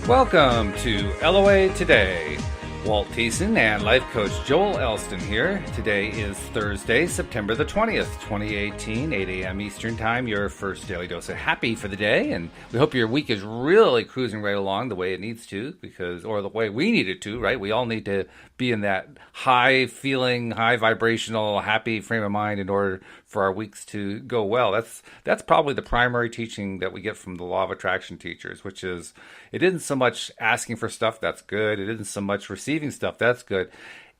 Welcome to LOA Today. Walt Thiessen and life coach Joel Elston here. Today is Thursday, September the 20th, 2018, 8 a.m. Eastern Time, your first daily dose of happy for the day. And we hope your week is really cruising right along the way it needs to, or the way we need it to, right? We all need to be in that high feeling, high vibrational, happy frame of mind in order for our weeks to go well. That's probably the primary teaching that we get from the law of attraction teachers, which is it isn't so much asking for stuff that's good. It isn't so much receiving stuff that's good.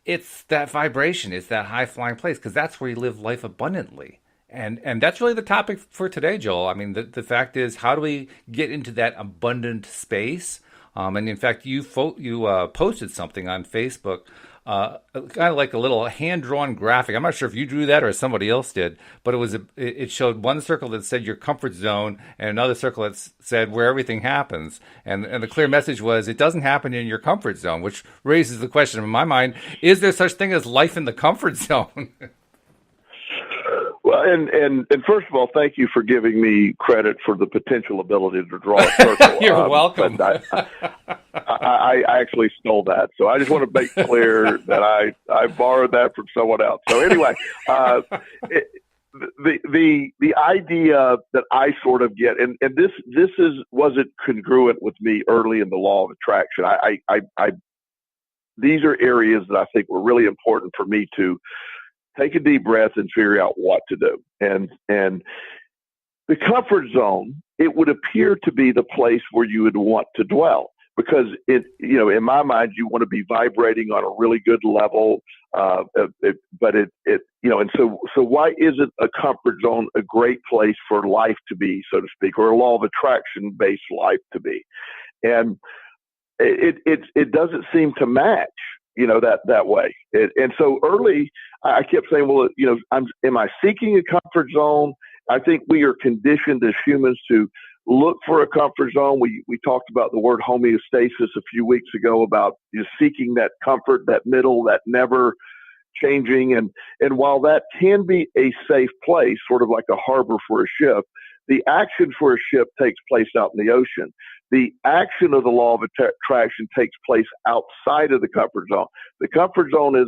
It's that vibration. It's that high flying place, because that's where you live life abundantly. And that's really the topic for today, Joel. I mean, the fact is, how do we get into that abundant space? And in fact, you posted something on Facebook, kind of like a little hand-drawn graphic. I'm not sure if you drew that or somebody else did, but it showed one circle that said your comfort zone and another circle that said where everything happens. And the clear message was it doesn't happen in your comfort zone, which raises the question in my mind, is there such thing as life in the comfort zone? Well, and first of all, thank you for giving me credit for the potential ability to draw a circle. You're welcome. I actually stole that, so I just want to make clear that I borrowed that from someone else. So anyway, the idea that I sort of get, and this wasn't congruent with me early in the law of attraction. These are areas that I think were really important for me to take a deep breath and figure out what to do. And the comfort zone, it would appear to be the place where you would want to dwell, because in my mind, you want to be vibrating on a really good level. And so why isn't a comfort zone a great place for life to be, so to speak, or a law of attraction based life to be? And it doesn't seem to match, that way. And so early, I kept saying, well, am I seeking a comfort zone? I think we are conditioned as humans to look for a comfort zone. We talked about the word homeostasis a few weeks ago, about seeking that comfort, that middle, that never changing. And while that can be a safe place, sort of like a harbor for a ship, the action for a ship takes place out in the ocean. The action of the law of attraction takes place outside of the comfort zone. The comfort zone is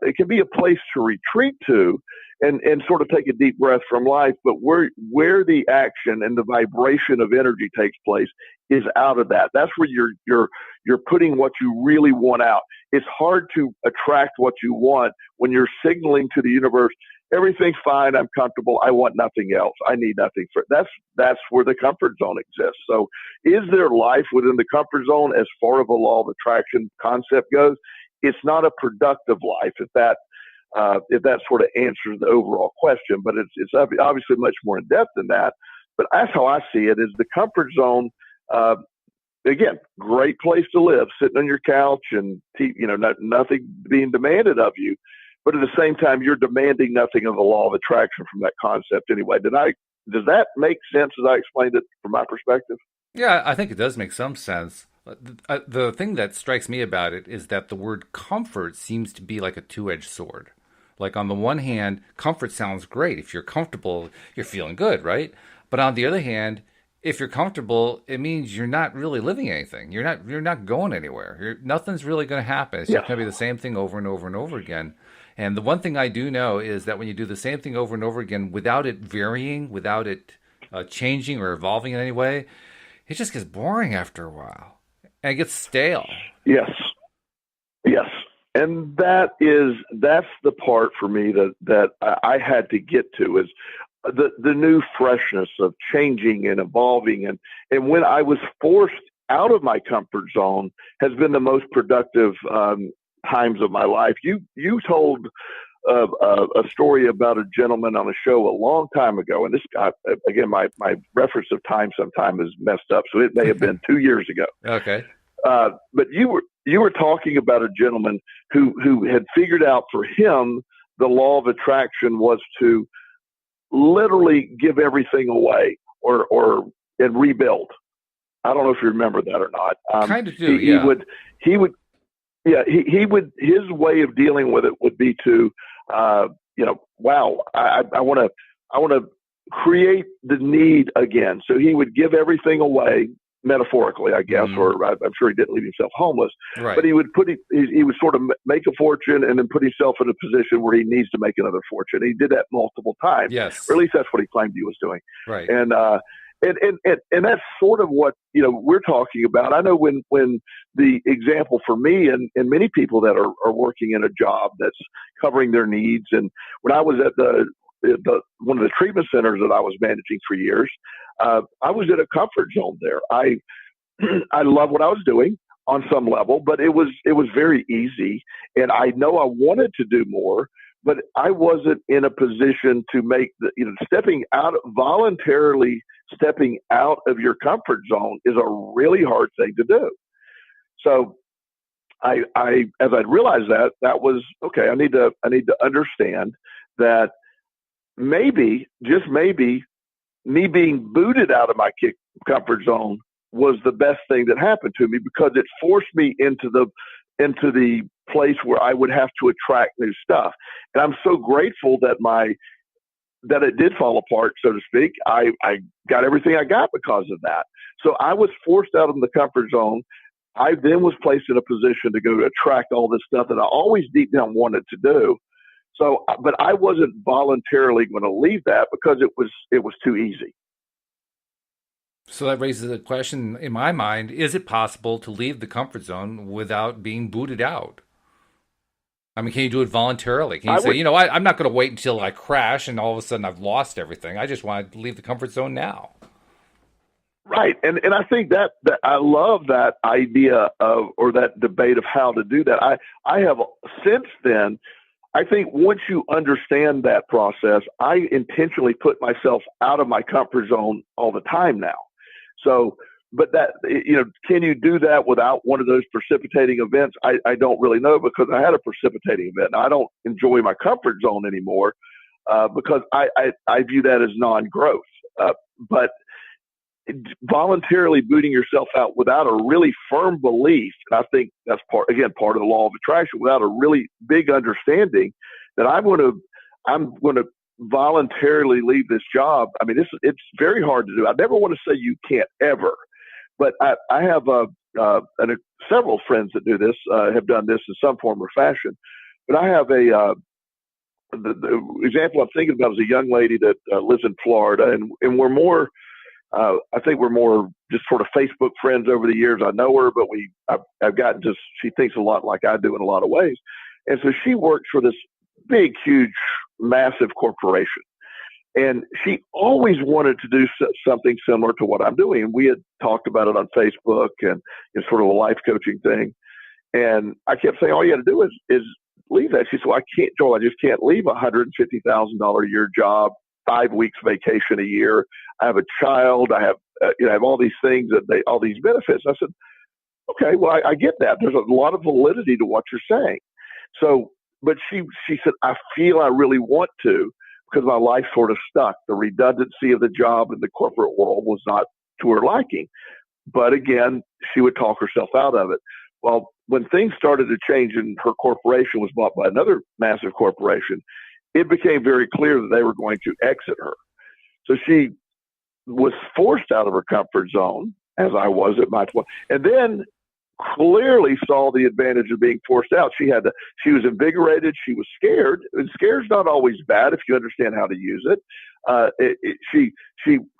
it can be a place to retreat to and sort of take a deep breath from life, but where the action and the vibration of energy takes place is out of that. That's where you're putting what you really want out. It's hard to attract what you want when you're signaling to the universe, everything's fine, I'm comfortable, I want nothing else, I need nothing for it. That's where the comfort zone exists. So is there life within the comfort zone as far as a law of attraction concept goes? It's not a productive life, if that sort of answers the overall question, but it's obviously much more in depth than that. But that's how I see it, is the comfort zone, again, great place to live, sitting on your couch and, nothing being demanded of you. But at the same time, you're demanding nothing of the law of attraction from that concept anyway. Does that make sense as I explained it from my perspective? Yeah, I think it does make some sense. The thing that strikes me about it is that the word comfort seems to be like a two-edged sword. Like, on the one hand, comfort sounds great. If you're comfortable, you're feeling good, right? But on the other hand, if you're comfortable, it means you're not really living anything. You're not going anywhere. Nothing's really going to happen. It's just going to be the same thing over and over and over again. And the one thing I do know is that when you do the same thing over and over again without it varying, without it changing or evolving in any way, it just gets boring after a while. And it gets stale. Yes. And that's the part for me that I had to get to, is the new freshness of changing and evolving. And when I was forced out of my comfort zone has been the most productive times of my life. You told a story about a gentleman on a show a long time ago, and this again, my reference of time sometime is messed up, so it may have been 2 years ago. Okay. But you were talking about a gentleman who had figured out for him the law of attraction was to literally give everything away and rebuild. I don't know if you remember that or not. Kind of do. He would. His way of dealing with it would be to, I want to create the need again. So he would give everything away, metaphorically, I guess, or I'm sure he didn't leave himself homeless, Right. but he would he would sort of make a fortune and then put himself in a position where he needs to make another fortune. He did that multiple times, Yes. or at least that's what he claimed he was doing. Right. And that's sort of what, we're talking about. I know when the example for me and many people that are working in a job that's covering their needs. And when I was at one of the treatment centers that I was managing for years, I was in a comfort zone there. I love what I was doing on some level, but it was very easy. And I know I wanted to do more, but I wasn't in a position to make voluntarily stepping out of your comfort zone is a really hard thing to do. So as I realized that was okay. I need to understand that maybe, just maybe, me being booted out of my comfort zone was the best thing that happened to me, because it forced me into the place where I would have to attract new stuff. And I'm so grateful that it did fall apart, so to speak. I got everything I got because of that. So I was forced out of the comfort zone. I then was placed in a position to go attract all this stuff that I always deep down wanted to do. So, but I wasn't voluntarily going to leave that because it was too easy. So that raises a question in my mind: is it possible to leave the comfort zone without being booted out? I mean, can you do it voluntarily? Can you say, I'm not going to wait until I crash and all of a sudden I've lost everything. I just want to leave the comfort zone now. Right. And I think that I love that idea or that debate of how to do that. I have since then, I think once you understand that process, I intentionally put myself out of my comfort zone all the time now. So, but that, can you do that without one of those precipitating events? I don't really know, because I had a precipitating event. Now, I don't enjoy my comfort zone anymore because I view that as non-growth. But voluntarily booting yourself out without a really firm belief, and I think that's part of the law of attraction, without a really big understanding that I'm going to voluntarily leave this job. I mean, it's very hard to do. I never want to say you can't ever, but I have several friends that do this, have done this in some form or fashion. But I have the example I'm thinking about is a young lady that lives in Florida, and we're more. I think we're more just sort of Facebook friends over the years. I know her, but I've gotten she thinks a lot like I do in a lot of ways. And so she works for this big, huge, massive corporation. And she always wanted to do something similar to what I'm doing. And we had talked about it on Facebook, and it's sort of a life coaching thing. And I kept saying, all you got to do is leave that. She said, well, I can't, Joel, I just can't leave a $150,000 a year job, 5 weeks vacation a year. I have a child. I have, I have all these things all these benefits. I said, okay, well, I get that. There's a lot of validity to what you're saying. So, but she said, I feel I really want to, because my life sort of stuck. The redundancy of the job in the corporate world was not to her liking. But again, she would talk herself out of it. Well, when things started to change and her corporation was bought by another massive corporation, it became very clear that they were going to exit her. So she was forced out of her comfort zone, as I was at my point, and then clearly saw the advantage of being forced out. She was invigorated. She was scared, and scared's not always bad if you understand how to use it. She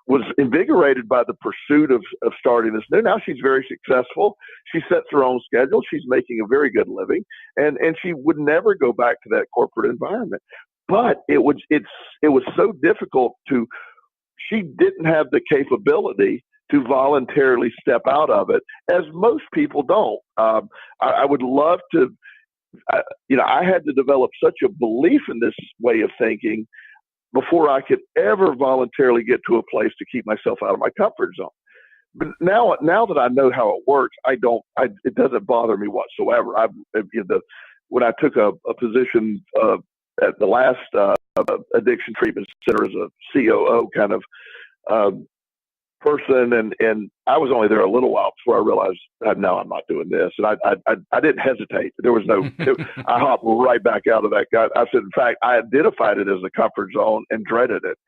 was invigorated by the pursuit of starting this new. Now she's very successful. She sets her own schedule. She's making a very good living, and she would never go back to that corporate environment. But it was so difficult she didn't have the capability to voluntarily step out of it, as most people don't. I would love to, I had to develop such a belief in this way of thinking before I could ever voluntarily get to a place to keep myself out of my comfort zone. But now that I know how it works, it doesn't bother me whatsoever. When I took a position at the last addiction treatment center as a COO kind of person, and I was only there a little while before I realized, no, I'm not doing this. And I didn't hesitate. There was no, I hopped right back out of that guy. I said, in fact, I identified it as a comfort zone and dreaded it.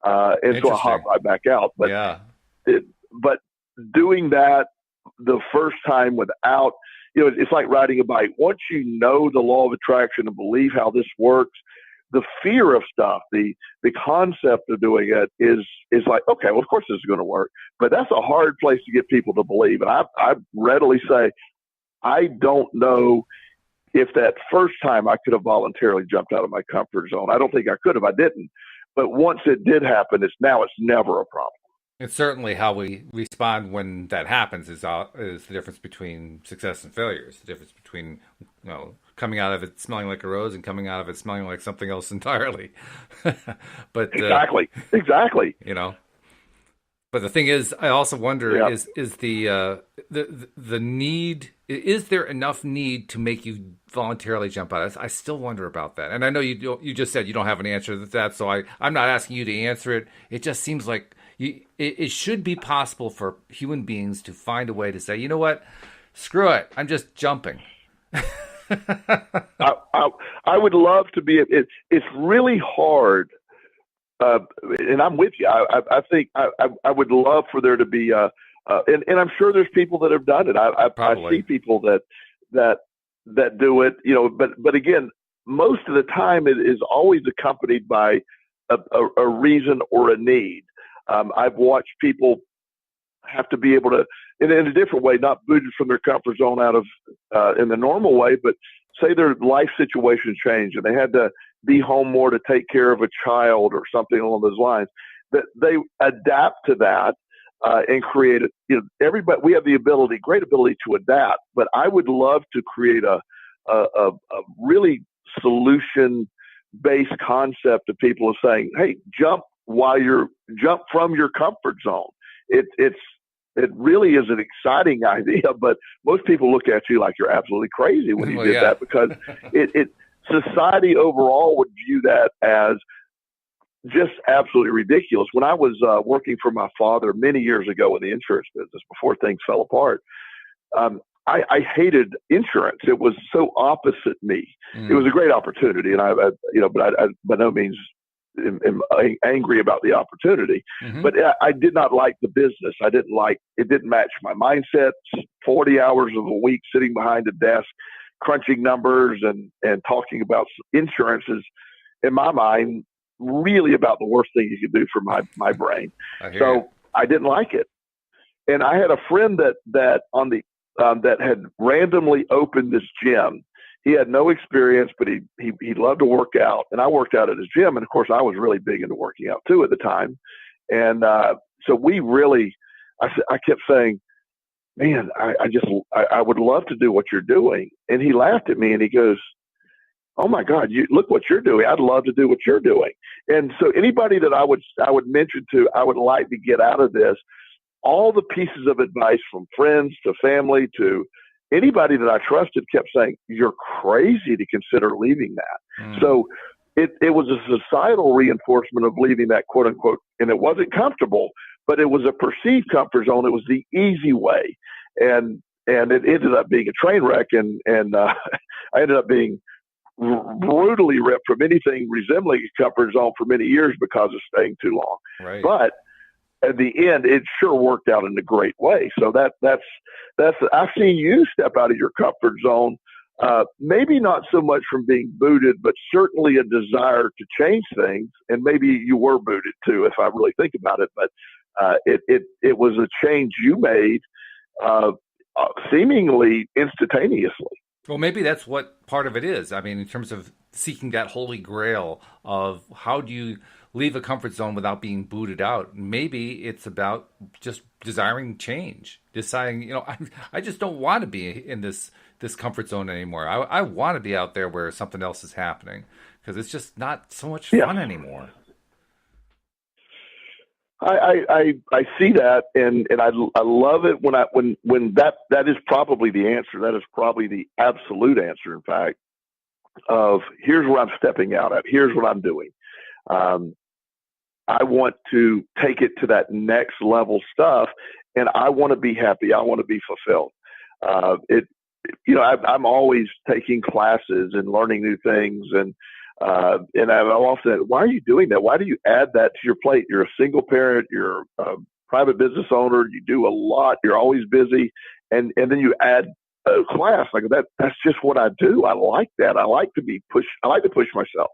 And so I hopped right back out. But, yeah. doing that the first time without, it's like riding a bike. Once you know the law of attraction and believe how this works, the fear of stuff, the concept of doing it is like, okay, well, of course this is going to work. But that's a hard place to get people to believe. And I readily say, I don't know if that first time I could have voluntarily jumped out of my comfort zone. I don't think I could have. I didn't. But once it did happen, it's never a problem. It's certainly how we respond when that happens is the difference between success and failure. It's the difference between, coming out of it smelling like a rose and coming out of it smelling like something else entirely. But exactly. But the thing is, I also wonder is the need, is there enough need to make you voluntarily jump out? I still wonder about that. And I know you just said you don't have an answer to that, so I'm not asking you to answer it. It just seems like it should be possible for human beings to find a way to say, you know what, screw it, I'm just jumping. I would love to be. It's really hard. And I'm with you. I think I would love for there to be, and I'm sure there's people that have done it. I see people that do it, but again, most of the time it is always accompanied by a reason or a need. I've watched people have to be able to, in a different way, not booted from their comfort zone out of, in the normal way, but say their life situation changed and they had to be home more to take care of a child or something along those lines, that they adapt to that and create it. Everybody, we have the great ability to adapt, but I would love to create a really solution-based concept of people of saying, hey, jump from your comfort zone. It really is an exciting idea, but most people look at you like you're absolutely crazy when you did that, because society overall would view that as just absolutely ridiculous. When I was working for my father many years ago in the insurance business before things fell apart, I hated insurance. It was so opposite me. It was a great opportunity, and but I by no means am angry about the opportunity. But I did not like the business. It didn't match my mindset. 40 hours of a week sitting behind a desk, crunching numbers and talking about insurance is, in my mind, really about the worst thing you could do for my brain. So I didn't like it. And I had a friend that had randomly opened this gym. He had no experience, but he loved to work out, and I worked out at his gym. And of course, I was really big into working out too at the time. And so I kept saying, man, I would love to do what you're doing. And he laughed at me and he goes, oh my God, look what you're doing. I'd love to do what you're doing. And so anybody that I would mention to, I would like to get out of this, all the pieces of advice from friends to family to anybody that I trusted kept saying, you're crazy to consider leaving that. So it was a societal reinforcement of leaving that, quote unquote, and it wasn't comfortable, but it was a perceived comfort zone. It was the easy way. And it ended up being a train wreck. And I ended up being brutally ripped from anything resembling a comfort zone for many years because of staying too long. Right. But at the end, it sure worked out in a great way. So that's I've seen you step out of your comfort zone, maybe not so much from being booted, but certainly a desire to change things. And maybe you were booted too, if I really think about it. But it was a change you made seemingly instantaneously. Well, maybe that's what part of it is. I mean, in terms of seeking that holy grail of how do you leave a comfort zone without being booted out. Maybe it's about just desiring change, deciding, I just don't want to be in this comfort zone anymore. I want to be out there where something else is happening, because it's just not so much fun anymore. I see that, and I love it when that is probably the answer. That is probably the absolute answer, in fact, of here's where I'm stepping out at. Here's what I'm doing. I want to take it to that next level stuff, and I want to be happy. I want to be fulfilled. I'm always taking classes and learning new things, and I'm often, why are you doing that? Why do you add that to your plate? You're a single parent. You're private business owner, you do a lot, you're always busy, and then you add a class like that. That's just what I do. I like that. I like to be pushed. I like to push myself.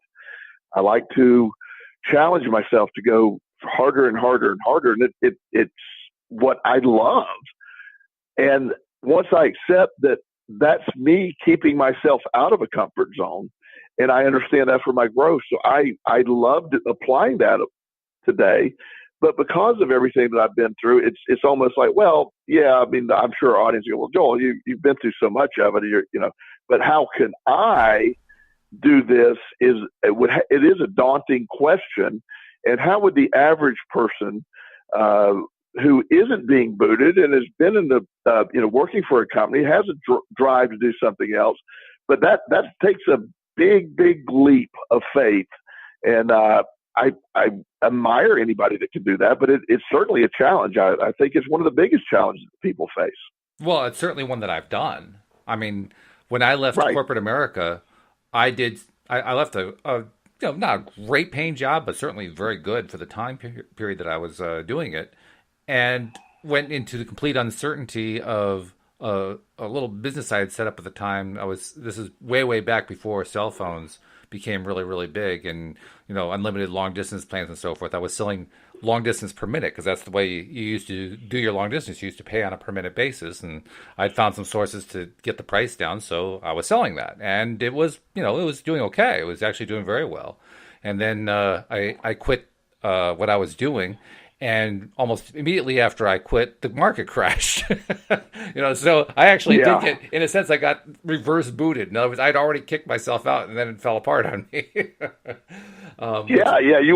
I like to challenge myself to go harder and harder and harder. And it's what I love. And once I accept that that's me keeping myself out of a comfort zone, and I understand that for my growth. So I loved applying that today. But because of everything that I've been through, it's almost like, well, yeah, I mean, I'm sure our audience go, well, Joel, you've been through so much of it, but how can I do this? It is a daunting question. And how would the average person who isn't being booted and has been in the, working for a company, has a drive to do something else, but that takes a big, big leap of faith. And I admire anybody that can do that, but it's certainly a challenge. I think it's one of the biggest challenges that people face. Well, it's certainly one that I've done. I mean, when I left corporate America, I left a not a great paying job, but certainly very good for the time period that I was doing it, and went into the complete uncertainty of a little business I had set up at the time. This is way back before cell phones became really, really big, and unlimited long distance plans and so forth. I was selling long distance per minute because that's the way you used to do your long distance. You used to pay on a per minute basis, and I'd found some sources to get the price down, so I was selling that, and it was it was doing okay. It was actually doing very well, and then I quit what I was doing. And almost immediately after I quit, the market crashed. So I actually did get, in a sense, I got reverse booted. In other words, I'd already kicked myself out, and then it fell apart on me. You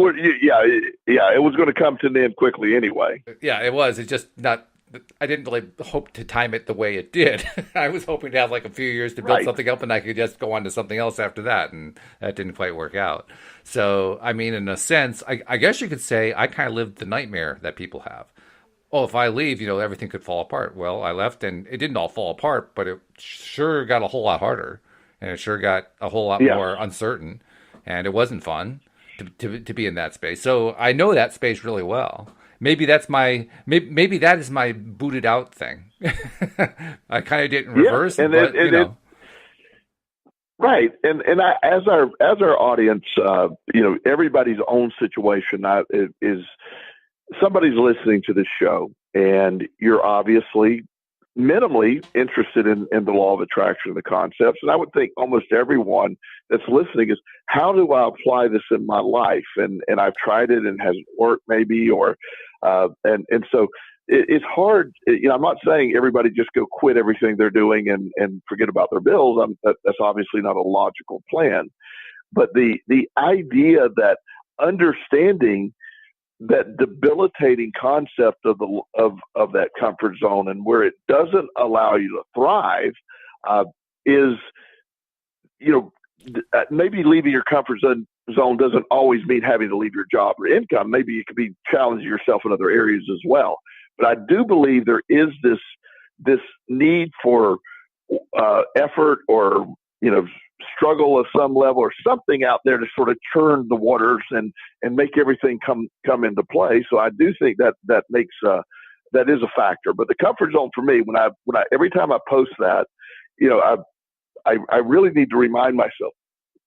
were. It was going to come to an end quickly anyway. Yeah, it was. It's just not. I didn't really hope to time it the way it did. I was hoping to have like a few years to build something up, and I could just go on to something else after that, and that didn't quite work out. So, I mean, in a sense, I guess you could say I kind of lived the nightmare that people have. Oh, if I leave, everything could fall apart. Well, I left, and it didn't all fall apart, but it sure got a whole lot harder, and it sure got a whole lot more uncertain, and it wasn't fun to be in that space. So I know that space really well. Maybe that is my booted out thing. I kind of did it in reverse, right. And as our audience, everybody's own situation is somebody's listening to this show, and you're obviously minimally interested in the law of attraction and the concepts. And I would think almost everyone that's listening is, how do I apply this in my life? And I've tried it and it hasn't worked maybe, and so it's hard. I'm not saying everybody just go quit everything they're doing and forget about their bills. That's obviously not a logical plan, but the idea that understanding that debilitating concept of that comfort zone and where it doesn't allow you to thrive is, maybe leaving your comfort zone doesn't always mean having to leave your job or income. Maybe you could be challenging yourself in other areas as well. But I do believe there is this need for effort or struggle of some level or something out there to sort of churn the waters and make everything come into play. So I do think that makes that is a factor. But the comfort zone for me, when I every time I post that, I really need to remind myself.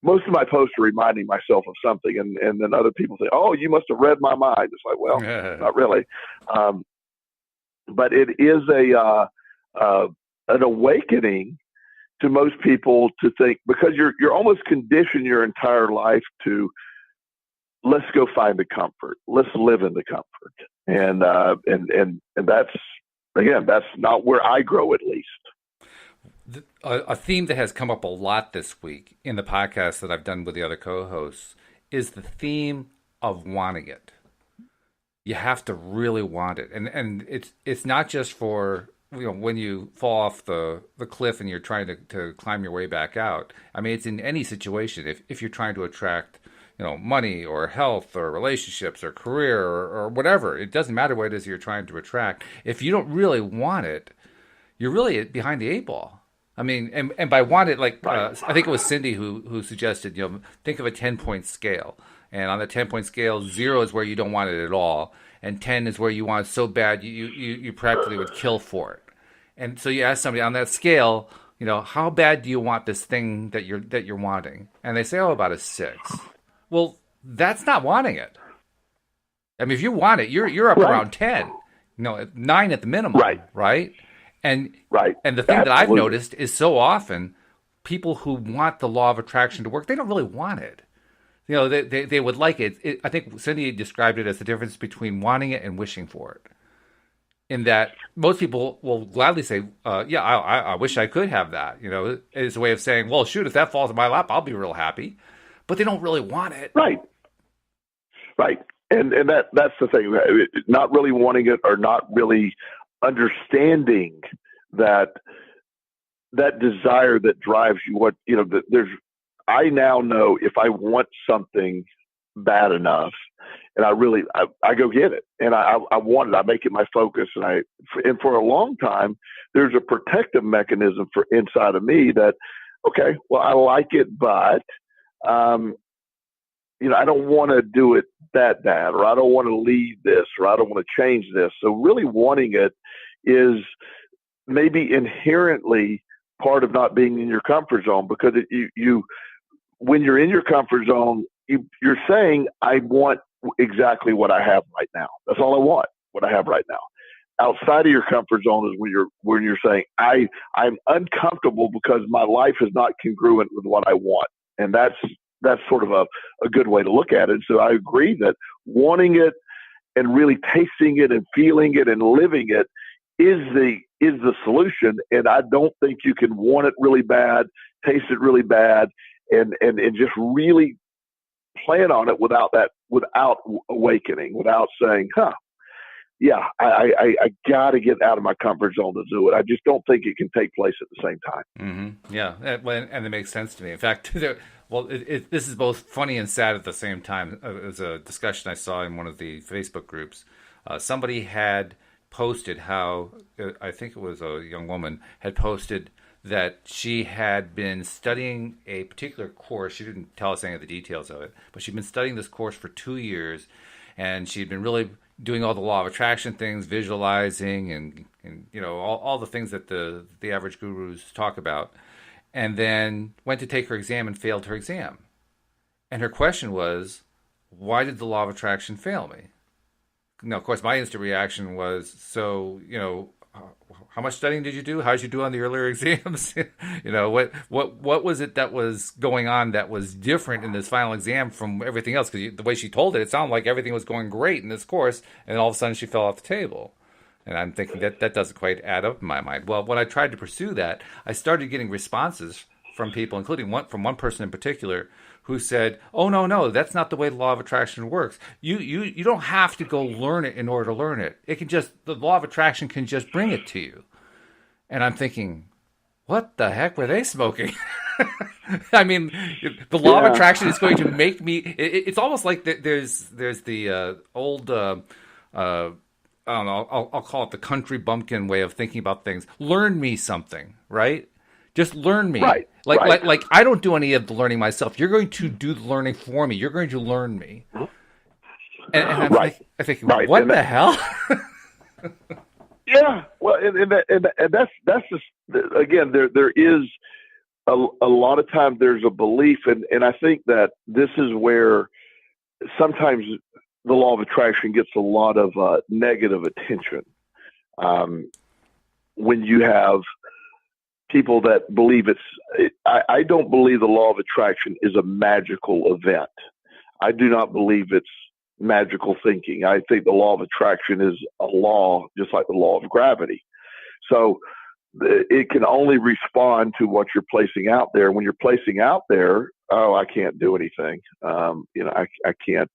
Most of my posts are reminding myself of something, and then other people say, "Oh, you must have read my mind." It's like, well, not really. But it is an awakening to most people to think, because you're almost conditioned your entire life to, let's go find the comfort, let's live in the comfort, and that's not where I grow, at least. A theme that has come up a lot this week in the podcast that I've done with the other co-hosts is the theme of wanting it. You have to really want it, and it's not just for when you fall off the cliff and you're trying to climb your way back out. I mean, it's in any situation. If you're trying to attract money or health or relationships or career or whatever, it doesn't matter what it is you're trying to attract. If you don't really want it, you're really behind the eight ball. I mean, and by wanted, like Right. I think it was Cindy who suggested, think of a 10-point scale, and on the 10-point scale, 0 is where you don't want it at all, and 10 is where you want it so bad you practically would kill for it. And so you ask somebody on that scale, how bad do you want this thing that you're wanting? And they say, oh, about a 6. Well, that's not wanting it. I mean, if you want it, you're up Right. around 10, 9 at the minimum, Right. right? And Right. and the thing that I've Absolutely. noticed is so often people who want the law of attraction to work, they don't really want it. They would like it. I think Cindy described it as the difference between wanting it and wishing for it. In that most people will gladly say, "Yeah, I wish I could have that." It's a way of saying, "Well, shoot, if that falls in my lap, I'll be real happy." But they don't really want it. Right. Right. And that's the thing. Not really wanting it or not really understanding that that desire that drives you. There's. I now know if I want something bad enough, and I go get it, and I want it. I make it my focus, and for a long time, there's a protective mechanism for inside of me that, okay, well, I like it, but um, I don't want to do it that bad, or I don't want to leave this, or I don't want to change this. So really wanting it is maybe inherently part of not being in your comfort zone, because you when you're in your comfort zone, you're saying, I want exactly what I have right now. That's all I want, what I have right now. Outside of your comfort zone is when you're saying, I'm uncomfortable because my life is not congruent with what I want. And that's sort of a good way to look at it. So I agree that wanting it and really tasting it and feeling it and living it is the solution. And I don't think you can want it really bad, taste it really bad, and just really plan on it without awakening, without saying, yeah, I got to get out of my comfort zone to do it. I just don't think it can take place at the same time. Yeah, and it makes sense to me. In fact, this is both funny and sad at the same time. It was a discussion I saw in one of the Facebook groups. Somebody had posted how, I think it was a young woman, had posted that she had been studying a particular course. She didn't tell us any of the details of it, but she'd been studying this course for 2 years, and she'd been really doing all the law of attraction things, visualizing, and all the things that the average gurus talk about, and then went to take her exam and failed her exam. And her question was, why did the law of attraction fail me? Now, of course, my instant reaction was, so, how much studying did you do? How did you do on the earlier exams? What was it that was going on that was different in this final exam from everything else? Because the way she told it, it sounded like everything was going great in this course, and all of a sudden she fell off the table. And I'm thinking that doesn't quite add up in my mind. Well, when I tried to pursue that, I started getting responses from people, including one person in particular, who said, "Oh, no, that's not the way the law of attraction works. You don't have to go learn it in order to learn it. The law of attraction can just bring it to you." And I'm thinking, what the heck were they smoking? I mean, the law of attraction is going to make me. It's almost like there's the old. I don't know. I'll call it the country bumpkin way of thinking about things. Learn me something, right? Just learn me. Right. Like I don't do any of the learning myself. You're going to do the learning for me. You're going to learn me. And I'm thinking, what the hell? Yeah. Well, and that's just, again, there is a lot of time there's a belief, and I think that this is where sometimes the law of attraction gets a lot of negative attention. When you have people that believe I don't believe the law of attraction is a magical event. I do not believe it's magical thinking. I think the law of attraction is a law, just like the law of gravity. So it can only respond to what you're placing out there. When you're placing out there, I can't do anything. I can't.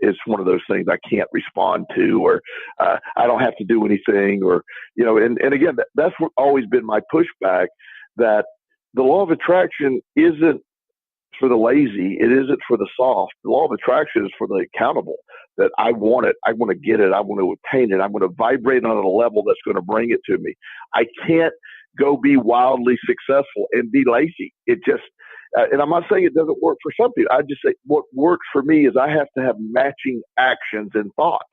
It's one of those things I can't respond to, or I don't have to do anything, or and again, that's always been my pushback, that the law of attraction isn't for the lazy. It isn't for the soft. The law of attraction is for the accountable. That I want it. I want to get it. I want to attain it. I'm going to vibrate on a level that's going to bring it to me. I can't go be wildly successful and be lazy. It just, and I'm not saying it doesn't work for some people. I just say what works for me is I have to have matching actions and thoughts.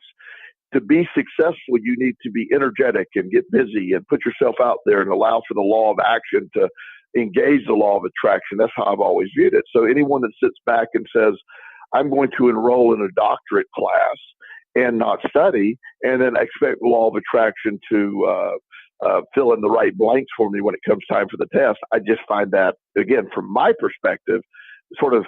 To be successful, you need to be energetic and get busy and put yourself out there and allow for the law of action to engage the law of attraction. That's how I've always viewed it. So anyone that sits back and says, I'm going to enroll in a doctorate class and not study, and then expect the law of attraction to fill in the right blanks for me when it comes time for the test, I just find that, again, from my perspective, sort of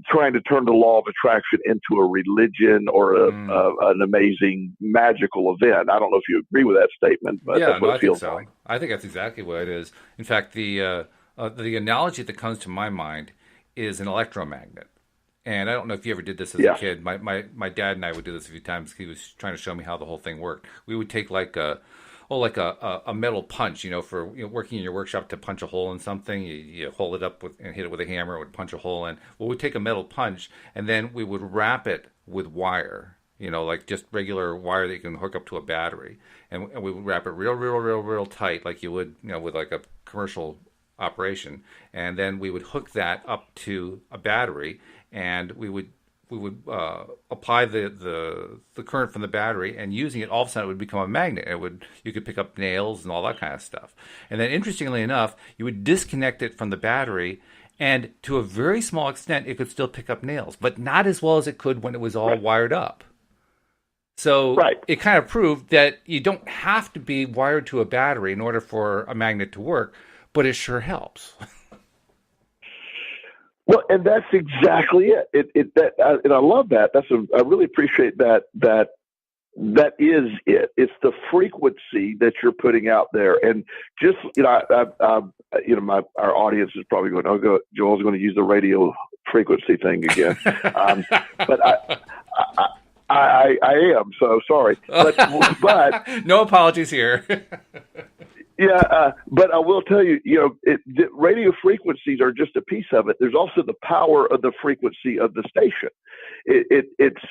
trying to turn the law of attraction into a religion or an amazing magical event. I don't know if you agree with that statement, but Yeah, that's what no, I it think feels so. like. I think that's exactly what it is. In fact, the analogy that comes to my mind is an electromagnet. And I don't know if you ever did this as a Yes. kid. My dad and I would do this a few times. He was trying to show me how the whole thing worked. We would take like a metal punch, for working in your workshop to punch a hole in something. You hold it up and hit it with a hammer. It would punch a hole in. Well, we'd take a metal punch and then we would wrap it with wire. Like just regular wire that you can hook up to a battery, and we would wrap it real tight, like you would, with like a commercial operation. And then we would hook that up to a battery, and we would apply the current from the battery, and using it, all of a sudden it would become a magnet. You could pick up nails and all that kind of stuff. And then, interestingly enough, you would disconnect it from the battery, and to a very small extent, it could still pick up nails, but not as well as it could when it was all wired up. So Right. it kind of proved that you don't have to be wired to a battery in order for a magnet to work, but it sure helps. Well, and that's exactly it. And I love that. I really appreciate that. That is it. It's the frequency that you're putting out there, and just our audience is probably going, "Oh, Joel's going to use the radio frequency thing again," but I am so sorry, but No apologies here. yeah, but I will tell you, the radio frequencies are just a piece of it. There's also the power of the frequency of the station. It's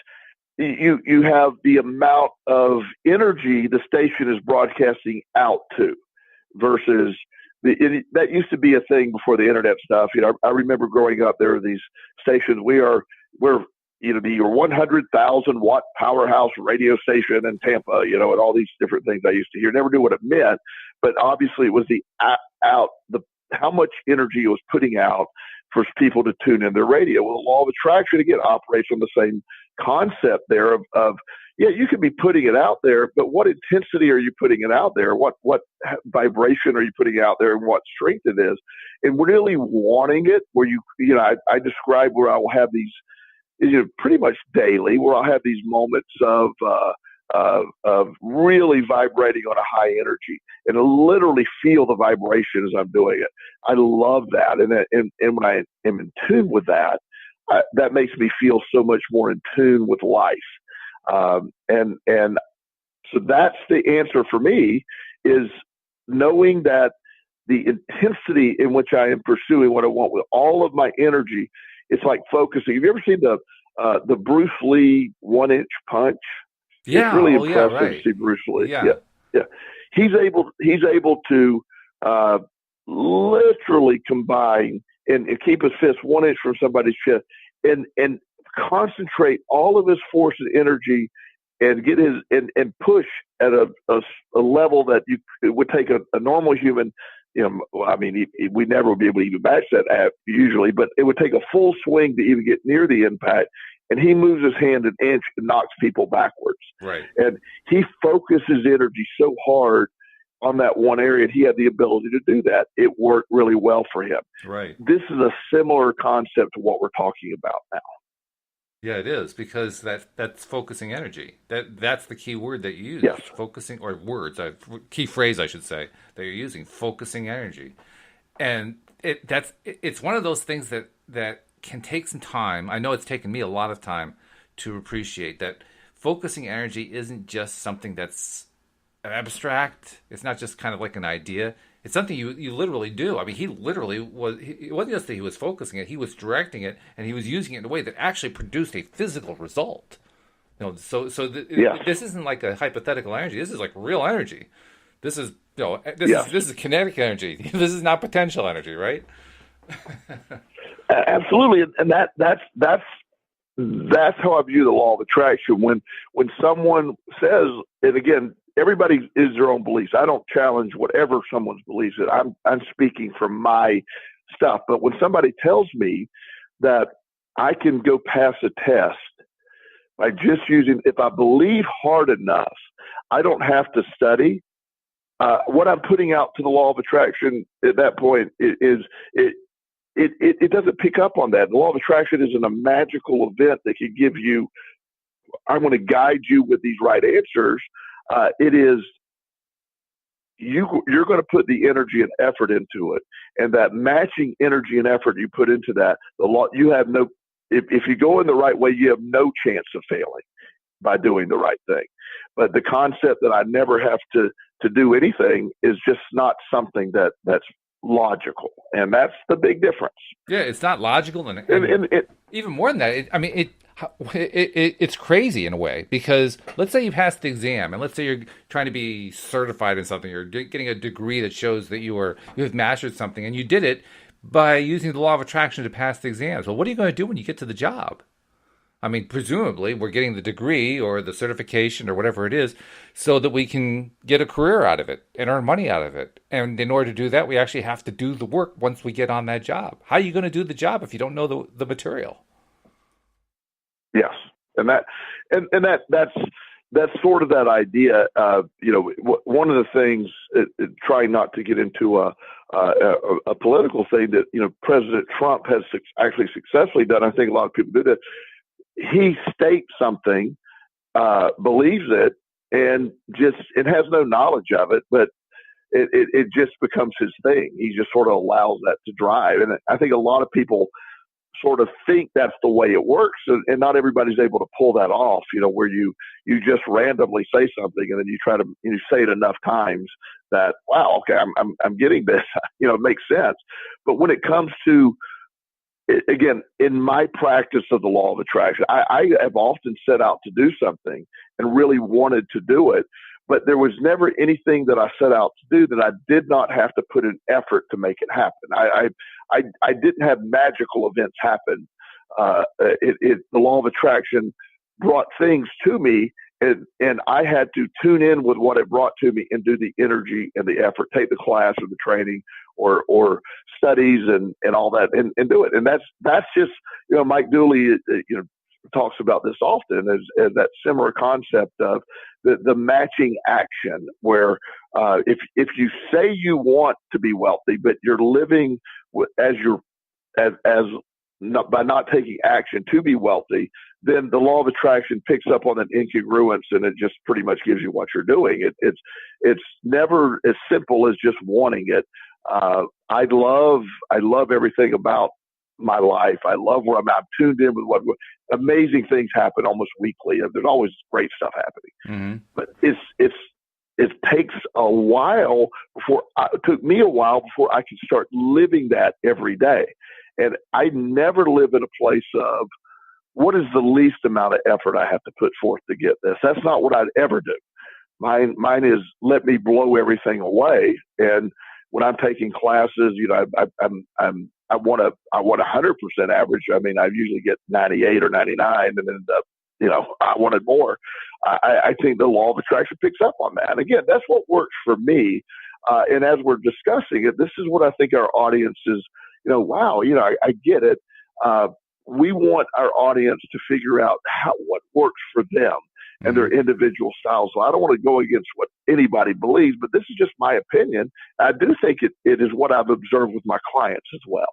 you have the amount of energy the station is broadcasting out to, versus that used to be a thing before the internet stuff. I remember growing up, there were these stations. We're your 100,000 watt powerhouse radio station in Tampa, and all these different things I used to hear. Never knew what it meant, but obviously it was how much energy it was putting out for people to tune in their radio. Well, the law of attraction again operates on the same concept there of you could be putting it out there, but what intensity are you putting it out there? What vibration are you putting out there, and what strength it is, and really wanting it. Where I describe where I will have these. Pretty much daily, where I'll have these moments of really vibrating on a high energy, and I literally feel the vibration as I'm doing it. I love that, and when I am in tune with that, that makes me feel so much more in tune with life. And so that's the answer for me, is knowing that the intensity in which I am pursuing what I want with all of my energy. It's like focusing. Have you ever seen the Bruce Lee 1-inch punch? Yeah, It's really oh yeah, impressive right. to see Bruce Lee. Yeah. Yeah. He's able to literally combine and keep his fist 1 inch from somebody's chest, and concentrate all of his force and energy, and get and push at a level that it would take a normal human. We never would be able to even match that usually, but it would take a full swing to even get near the impact. And he moves his hand an inch and knocks people backwards. Right. And he focuses energy so hard on that one area, and he had the ability to do that. It worked really well for him. Right. This is a similar concept to what we're talking about now. Yeah, it is, because that's focusing energy. That's the key word that you use. Yes. Focusing, or words, key phrase I should say, that you're using, focusing energy. And it's one of those things that can take some time. I know it's taken me a lot of time to appreciate that focusing energy isn't just something that's abstract. It's not just kind of like an idea. It's something you literally do. I mean, he literally was. It wasn't just that he was focusing it; he was directing it, and he was using it in a way that actually produced a physical result. Yes. This isn't like a hypothetical energy. This is like real energy. This is Yes. this is kinetic energy. This is not potential energy, right? Absolutely, and that's how I view the law of attraction. When someone says, and again, everybody is their own beliefs. I don't challenge whatever someone's beliefs is. I'm speaking from my stuff. But when somebody tells me that I can go pass a test by just using, if I believe hard enough, I don't have to study. What I'm putting out to the law of attraction at that point is it doesn't pick up on that. The law of attraction isn't a magical event that can give you, I'm going to guide you with these right answers. It is, you're going to put the energy and effort into it. And that matching energy and effort you put into that, you have no, if you go in the right way, you have no chance of failing by doing the right thing. But the concept that I never have to do anything is just not something that's logical, and that's the big difference. Yeah, it's not logical, and even more than that, it's crazy in a way, because let's say you passed the exam, and let's say you're trying to be certified in something, you're getting a degree that shows that you have mastered something, and you did it by using the law of attraction to pass the exams. Well, what are you going to do when you get to the job? I mean, presumably, we're getting the degree or the certification or whatever it is so that we can get a career out of it and earn money out of it. And in order to do that, we actually have to do the work once we get on that job. How are you going to do the job if you don't know the material? Yes, and that's sort of that idea. One of the things, trying not to get into a political thing, that President Trump has actually successfully done. I think a lot of people do that. He states something, believes it, and it has no knowledge of it, but it just becomes his thing. He just sort of allows that to drive. And I think a lot of people sort of think that's the way it works, and not everybody's able to pull that off, where you just randomly say something and then you say it enough times that, wow, okay, I'm getting this, it makes sense. But when it comes to, again, in my practice of the law of attraction, I have often set out to do something and really wanted to do it, but there was never anything that I set out to do that I did not have to put an effort to make it happen. I didn't have magical events happen. The law of attraction brought things to me, and I had to tune in with what it brought to me and do the energy and the effort, take the class or the training or studies and all that and do it. And that's just, Mike Dooley, talks about this often as that similar concept of the matching action, where if you say you want to be wealthy, but you're living by not taking action to be wealthy, then the law of attraction picks up on an incongruence, and it just pretty much gives you what you're doing. It's never as simple as just wanting it. I love everything about my life. I love where I'm tuned in with what amazing things happen almost weekly. There's always great stuff happening, but it takes a while it took me a while before I could start living that every day. And I never live in a place of, what is the least amount of effort I have to put forth to get this? That's not what I'd ever do. Mine is, let me blow everything away. And when I'm taking classes, I want 100% average. I mean, I usually get 98 or 99 and end up, I wanted more. I think the law of attraction picks up on that. And again, that's what works for me. And as we're discussing it, this is what I think our audience is, wow, I get it. We want our audience to figure out what works for them and their individual styles. So I don't want to go against what anybody believes, but this is just my opinion. I do think it is what I've observed with my clients as well.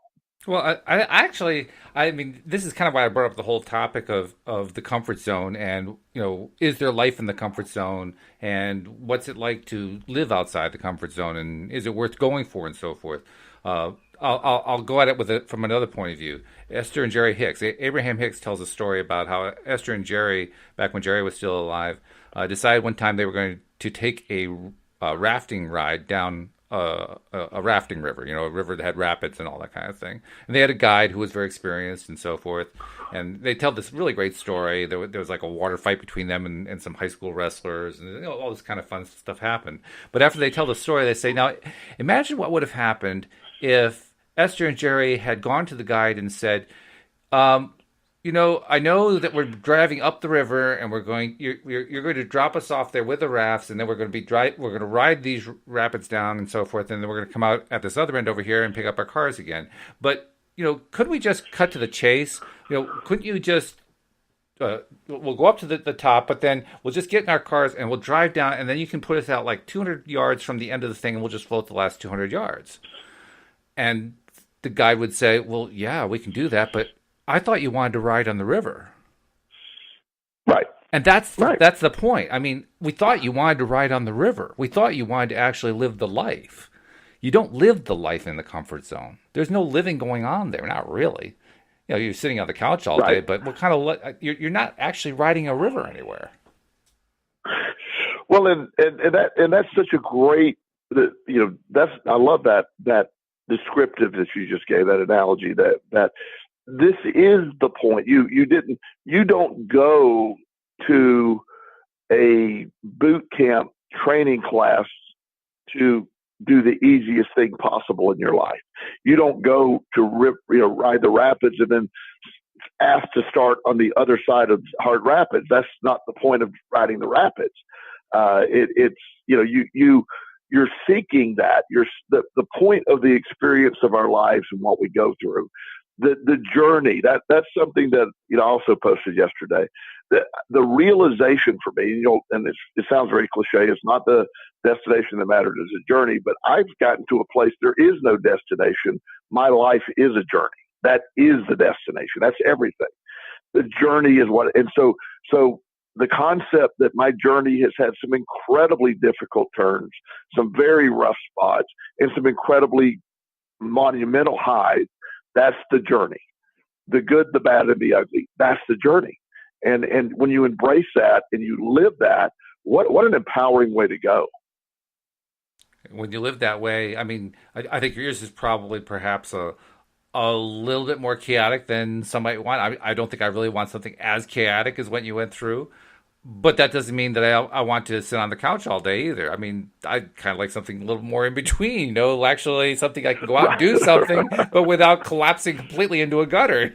Well, I mean, this is kind of why I brought up the whole topic of the comfort zone, and is there life in the comfort zone, and what's it like to live outside the comfort zone, and is it worth going for, and so forth. I'll go at it from another point of view. Esther and Jerry Hicks. Abraham Hicks tells a story about how Esther and Jerry, back when Jerry was still alive, decided one time they were going to take a rafting ride down a rafting river, a river that had rapids and all that kind of thing. And they had a guide who was very experienced and so forth. And they tell this really great story. There was like a water fight between them and some high school wrestlers, and all this kind of fun stuff happened. But after they tell the story, they say, now imagine what would have happened if Esther and Jerry had gone to the guide and said, I know that we're driving up the river, and you're going to drop us off there with the rafts, and then we're going to ride these rapids down and so forth, and then we're going to come out at this other end over here and pick up our cars again. But couldn't we just cut to the chase? Couldn't you just we'll go up to the top, but then we'll just get in our cars and we'll drive down, and then you can put us out like 200 yards from the end of the thing, and we'll just float the last 200 yards. And the guide would say, well, yeah, we can do that, but I thought you wanted to ride on the river. Right. And that's the point. I mean, we thought you wanted to ride on the river. We thought you wanted to actually live the life. You don't live the life in the comfort zone. There's no living going on there, not really. You're sitting on the couch all day, but what kind of you're not actually riding a river anywhere. Well, and that's such a great, I love that descriptive that you just gave, that analogy, that this is the point. You don't go to a boot camp training class to do the easiest thing possible in your life. You don't go to ride the rapids and then ask to start on the other side of hard rapids. That's not the point of riding the rapids. You're seeking that. The point of the experience of our lives and what we go through. The journey, that's something that I also posted yesterday. The realization for me, and it sounds very cliche. It's not the destination that matters, it's a journey. But I've gotten to a place there is no destination. My life is a journey. That is the destination. That's everything. The journey is what. And so the concept that my journey has had some incredibly difficult turns, some very rough spots, and some incredibly monumental highs. That's the journey. The good, the bad, and the ugly. That's the journey. And when you embrace that and you live that, what an empowering way to go. When you live that way, I mean, I think yours is probably perhaps a little bit more chaotic than some might want. I don't think I really want something as chaotic as what you went through. But that doesn't mean that I want to sit on the couch all day either. I mean, I kind of like something a little more in between, actually something I can go out and do something, but without collapsing completely into a gutter.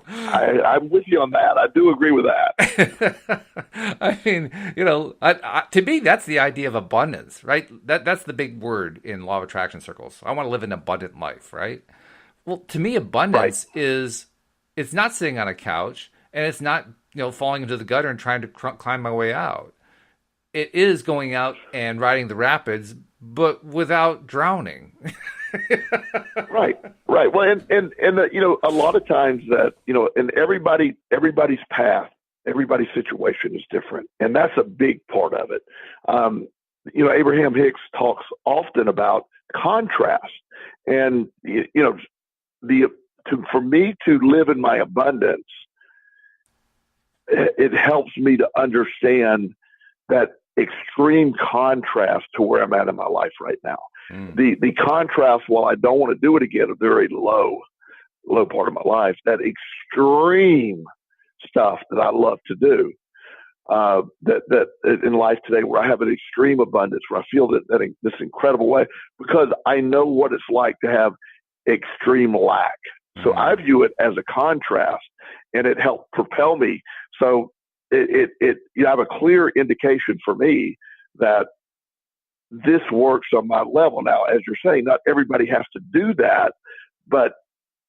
I'm with you on that. I do agree with that. I mean, to me, that's the idea of abundance, right? That's the big word in law of attraction circles. I want to live an abundant life, right? Well, to me, abundance is, it's not sitting on a couch, and it's not falling into the gutter and trying to climb my way out. It is going out and riding the rapids, but without drowning. Right. Well, and a lot of times that, and everybody's path, everybody's situation is different. And that's a big part of it. Abraham Hicks talks often about contrast, and, for me to live in my abundance, it helps me to understand that extreme contrast to where I'm at in my life right now. The contrast, while I don't want to do it again, a very low part of my life, that extreme stuff that I love to do, that in life today, where I have an extreme abundance, where I feel that in this incredible way, because I know what it's like to have extreme lack. So I view it as a contrast, and it helped propel me. So it have a clear indication for me that this works on my level. Now, as you're saying, not everybody has to do that, but